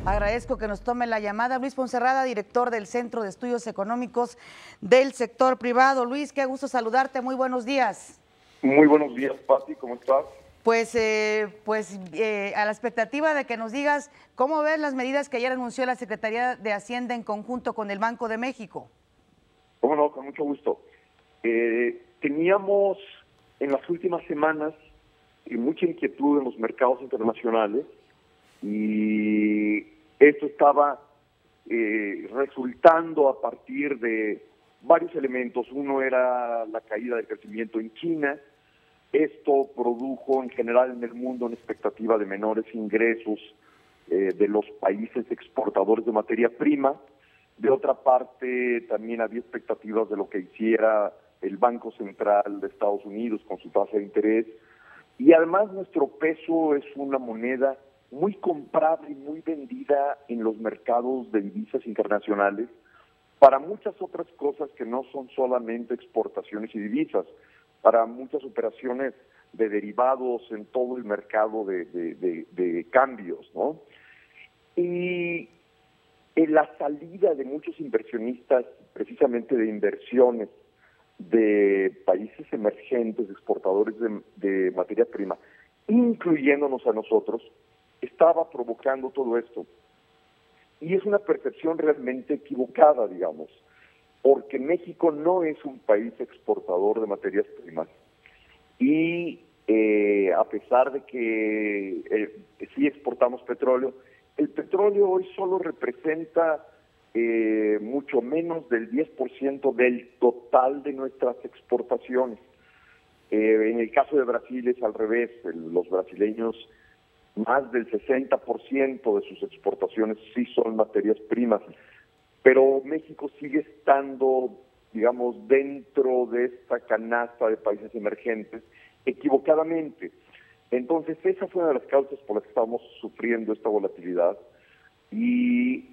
Agradezco que nos tome la llamada. Luis Fonserrada, director del Centro de Estudios Económicos del Sector Privado. Luis, qué gusto saludarte. Muy buenos días. Muy buenos días, Pati. ¿Cómo estás? A la expectativa de que nos digas cómo ves las medidas que ayer anunció la Secretaría de Hacienda en conjunto con el Banco de México. Cómo no, con mucho gusto. Teníamos en las últimas semanas mucha inquietud en los mercados internacionales y esto estaba resultando a partir de varios elementos. Uno era la caída del crecimiento en China. Esto produjo en general en el mundo una expectativa de menores ingresos de los países exportadores de materia prima. De otra parte, también había expectativas de lo que hiciera el Banco Central de Estados Unidos con su tasa de interés. Y además nuestro peso es una moneda muy comprada y muy vendida en los mercados de divisas internacionales para muchas otras cosas que no son solamente exportaciones y divisas, para muchas operaciones de derivados en todo el mercado de cambios, ¿no? Y en la salida de muchos inversionistas, precisamente de inversiones de países emergentes, exportadores de materia prima, incluyéndonos a nosotros, estaba provocando todo esto. Y es una percepción realmente equivocada, digamos, porque México no es un país exportador de materias primas. Y a pesar de que sí exportamos petróleo, el petróleo hoy solo representa mucho menos del 10% del total de nuestras exportaciones. En el caso de Brasil es al revés. Los brasileños, más del 60% de sus exportaciones sí son materias primas. Pero México sigue estando, digamos, dentro de esta canasta de países emergentes, equivocadamente. Entonces, esa fue una de las causas por las que estamos sufriendo esta volatilidad y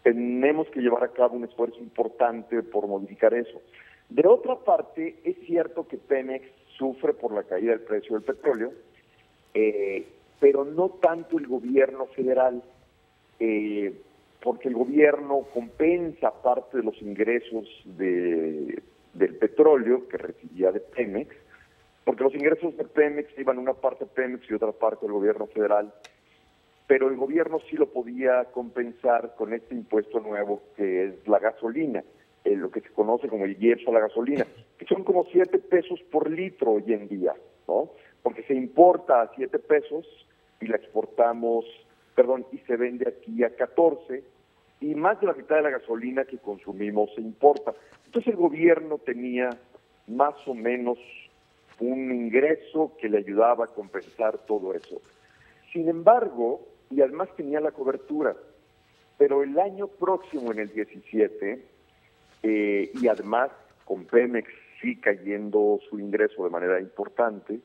tenemos que llevar a cabo un esfuerzo importante por modificar eso. De otra parte, es cierto que Pemex sufre por la caída del precio del petróleo, pero no tanto el gobierno federal, porque el gobierno compensa parte de los ingresos del petróleo que recibía de Pemex, porque los ingresos de Pemex iban una parte a Pemex y otra parte al gobierno federal, pero el gobierno sí lo podía compensar con este impuesto nuevo que es la gasolina, lo que se conoce como el IEPS a la gasolina, que son como 7 pesos por litro hoy en día, ¿no? Porque se importa a 7 pesos y la exportamos, y se vende aquí a 14, y más de la mitad de la gasolina que consumimos se importa. Entonces el gobierno tenía más o menos un ingreso que le ayudaba a compensar todo eso. Sin embargo, y además tenía la cobertura, pero el año próximo, en el 17, y además con Pemex sí cayendo su ingreso de manera importante,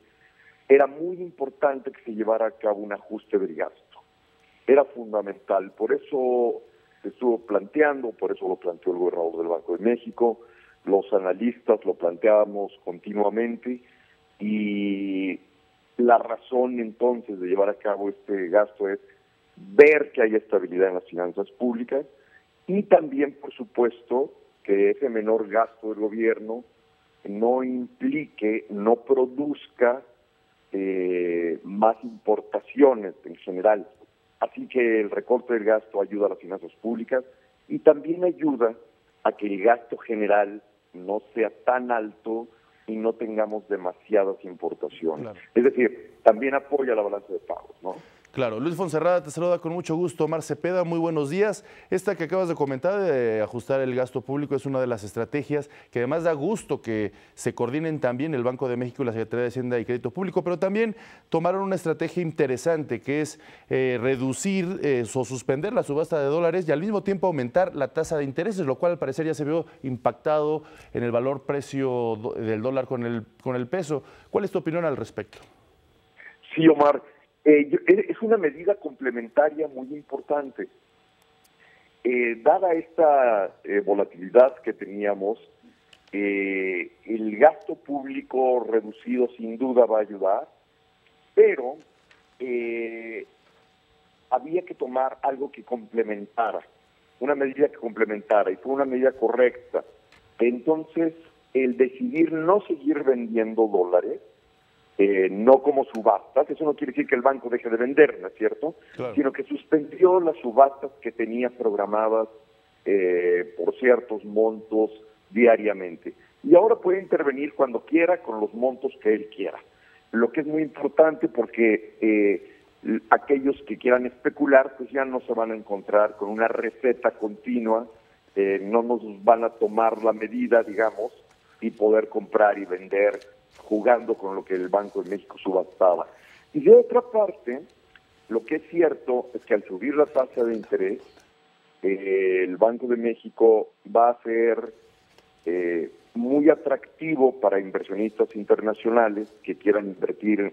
era muy importante que se llevara a cabo un ajuste del gasto. Era fundamental, por eso se estuvo planteando, por eso lo planteó el gobernador del Banco de México, los analistas lo planteábamos continuamente, y la razón entonces de llevar a cabo este gasto es ver que haya estabilidad en las finanzas públicas y también, por supuesto, que ese menor gasto del gobierno no implique, no produzca más importaciones en general. Así que el recorte del gasto ayuda a las finanzas públicas y también ayuda a que el gasto general no sea tan alto y no tengamos demasiadas importaciones. Claro. Es decir, también apoya la balanza de pagos, ¿no? Claro. Luis Fonserrada te saluda con mucho gusto. Omar Cepeda, muy buenos días. Esta que acabas de comentar de ajustar el gasto público es una de las estrategias que además da gusto que se coordinen también el Banco de México y la Secretaría de Hacienda y Crédito Público, pero también tomaron una estrategia interesante que es reducir o suspender la subasta de dólares y al mismo tiempo aumentar la tasa de intereses, lo cual al parecer ya se vio impactado en el valor precio del dólar con el peso. ¿Cuál es tu opinión al respecto? Sí, Omar. Es una medida complementaria muy importante. Dada esta volatilidad que teníamos, el gasto público reducido sin duda va a ayudar, pero había que tomar algo que complementara, una medida que complementara, y fue una medida correcta. Entonces, el decidir no seguir vendiendo dólares, no como subastas, eso no quiere decir que el banco deje de vender, ¿no es cierto? Claro. Sino que suspendió las subastas que tenía programadas por ciertos montos diariamente. Y ahora puede intervenir cuando quiera con los montos que él quiera. Lo que es muy importante porque aquellos que quieran especular pues ya no se van a encontrar con una receta continua, no nos van a tomar la medida, digamos, y poder comprar y vender jugando con lo que el Banco de México subastaba. Y de otra parte, lo que es cierto es que al subir la tasa de interés, el Banco de México va a ser muy atractivo para inversionistas internacionales que quieran invertir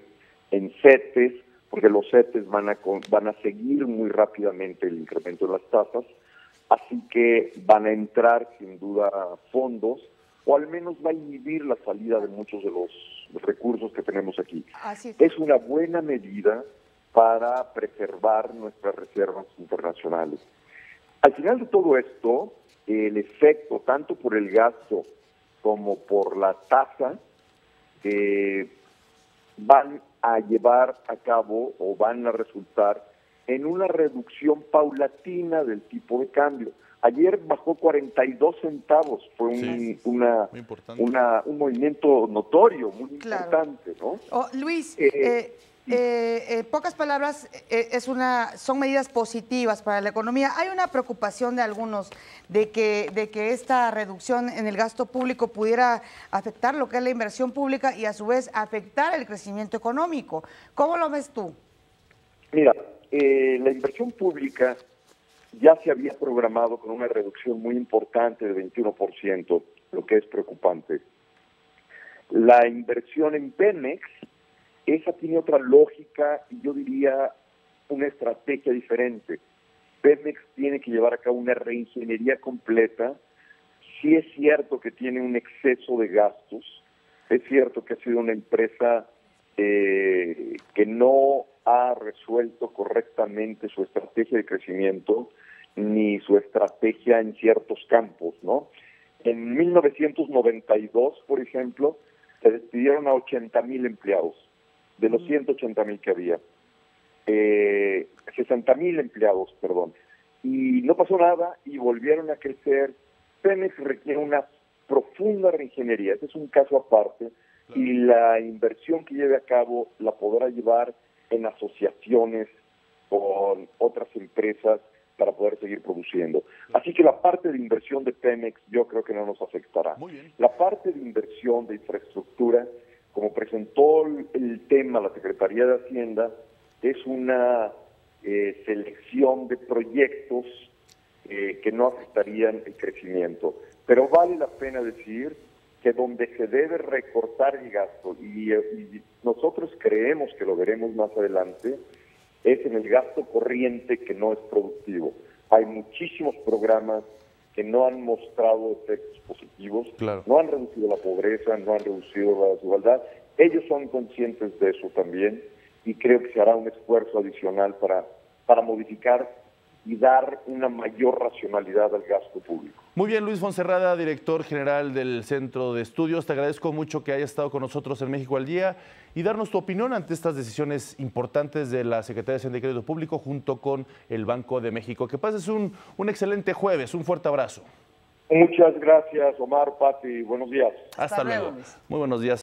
en CETES, porque los CETES van a seguir muy rápidamente el incremento de las tasas, así que van a entrar sin duda fondos, o al menos va a inhibir la salida de muchos de los recursos que tenemos aquí. Así es una buena medida para preservar nuestras reservas internacionales. Al final de todo esto, el efecto, tanto por el gasto como por la tasa, van a llevar a cabo o van a resultar en una reducción paulatina del tipo de cambio. Ayer bajó 42 centavos, fue un movimiento notorio, muy importante, ¿no? Luis, en pocas palabras, son medidas positivas para la economía. Hay una preocupación de algunos de que esta reducción en el gasto público pudiera afectar lo que es la inversión pública y a su vez afectar el crecimiento económico. ¿Cómo lo ves tú? Mira, la inversión pública ya se había programado con una reducción muy importante de 21%, lo que es preocupante. La inversión en Pemex, esa tiene otra lógica y yo diría una estrategia diferente. Pemex tiene que llevar a cabo una reingeniería completa. Sí es cierto que tiene un exceso de gastos, es cierto que ha sido una empresa que no ha resuelto correctamente su estrategia de crecimiento ni su estrategia en ciertos campos, ¿no? En 1992, por ejemplo, se despidieron a 80,000 empleados, de los 180,000 que había. 60,000 empleados, perdón. Y no pasó nada y volvieron a crecer. Pemex requiere una profunda reingeniería, este es un caso aparte, y la inversión que lleve a cabo la podrá llevar en asociaciones con otras empresas para poder seguir produciendo. Así que la parte de inversión de Pemex yo creo que no nos afectará. La parte de inversión de infraestructura, como presentó el tema la Secretaría de Hacienda, es una selección de proyectos que no afectarían el crecimiento. Pero vale la pena decir que donde se debe recortar el gasto, y nosotros creemos que lo veremos más adelante, es en el gasto corriente que no es productivo. Hay muchísimos programas que no han mostrado efectos positivos, no han reducido la pobreza, no han reducido la desigualdad. Ellos son conscientes de eso también y creo que se hará un esfuerzo adicional para modificar y dar una mayor racionalidad al gasto público. Muy bien, Luis Fonserrada, director general del Centro de Estudios. Te agradezco mucho que hayas estado con nosotros en México al Día y darnos tu opinión ante estas decisiones importantes de la Secretaría de Hacienda y Crédito Público junto con el Banco de México. Que pases un excelente jueves. Un fuerte abrazo. Muchas gracias, Omar, Pati. Buenos días. Hasta luego. Muy buenos días.